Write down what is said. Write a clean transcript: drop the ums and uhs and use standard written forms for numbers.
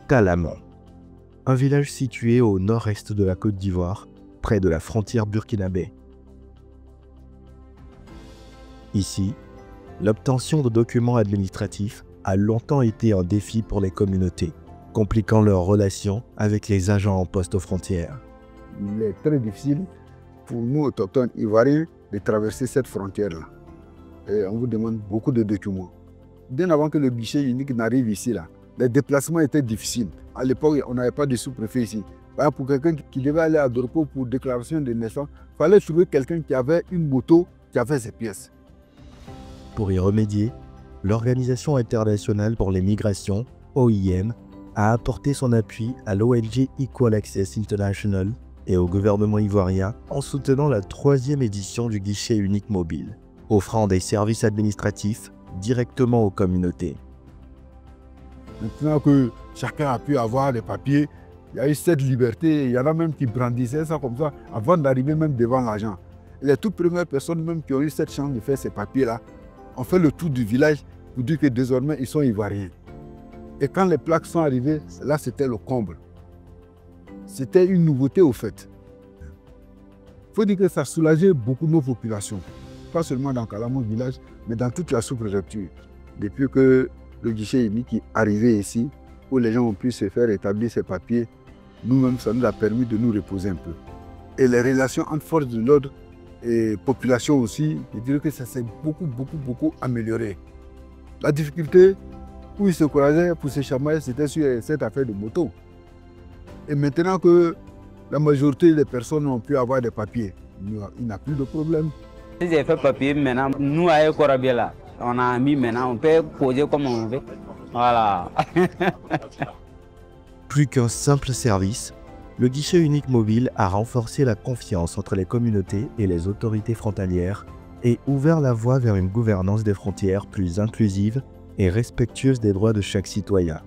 Kalama, un village situé au nord-est de la Côte d'Ivoire, près de la frontière burkinabé. Ici, l'obtention de documents administratifs a longtemps été un défi pour les communautés, compliquant leurs relations avec les agents en poste aux frontières. Il est très difficile pour nous, autochtones ivoiriens, de traverser cette frontière-là. Et on vous demande beaucoup de documents. Bien avant que le guichet unique n'arrive ici, là, les déplacements étaient difficiles. À l'époque, on n'avait pas de sous-préfet ici. Par exemple, pour quelqu'un qui devait aller à Dorpo pour déclaration de naissance, il fallait trouver quelqu'un qui avait une moto, qui avait ses pièces. Pour y remédier, l'Organisation internationale pour les migrations, OIM, a apporté son appui à l'ONG Equal Access International et au gouvernement ivoirien en soutenant la 3e édition du guichet unique mobile, offrant des services administratifs directement aux communautés. Maintenant que chacun a pu avoir les papiers, il y a eu cette liberté, il y en a même qui brandissaient ça comme ça avant d'arriver même devant l'agent. Les toutes premières personnes même qui ont eu cette chance de faire ces papiers-là ont fait le tour du village pour dire que désormais ils sont ivoiriens. Et quand les plaques sont arrivées, là c'était le comble. C'était une nouveauté au fait. Il faut dire que ça soulageait beaucoup nos populations. Pas seulement dans Kalama village, mais dans toute la sous-préfecture. Depuis que le guichet unique est arrivé ici, où les gens ont pu se faire établir ces papiers, nous-mêmes, ça nous a permis de nous reposer un peu. Et les relations entre forces de l'ordre et population aussi, je dirais que ça s'est beaucoup amélioré. La difficulté où ils se croisaient pour se chamailler, c'était sur cette affaire de moto. Et maintenant que la majorité des personnes ont pu avoir des papiers, il n'y a plus de problème. Si j'ai fait papier, maintenant, nous, à Korabia, on a mis maintenant, on peut poser comme on veut. Voilà. Plus qu'un simple service, le guichet unique mobile a renforcé la confiance entre les communautés et les autorités frontalières et ouvert la voie vers une gouvernance des frontières plus inclusive et respectueuse des droits de chaque citoyen.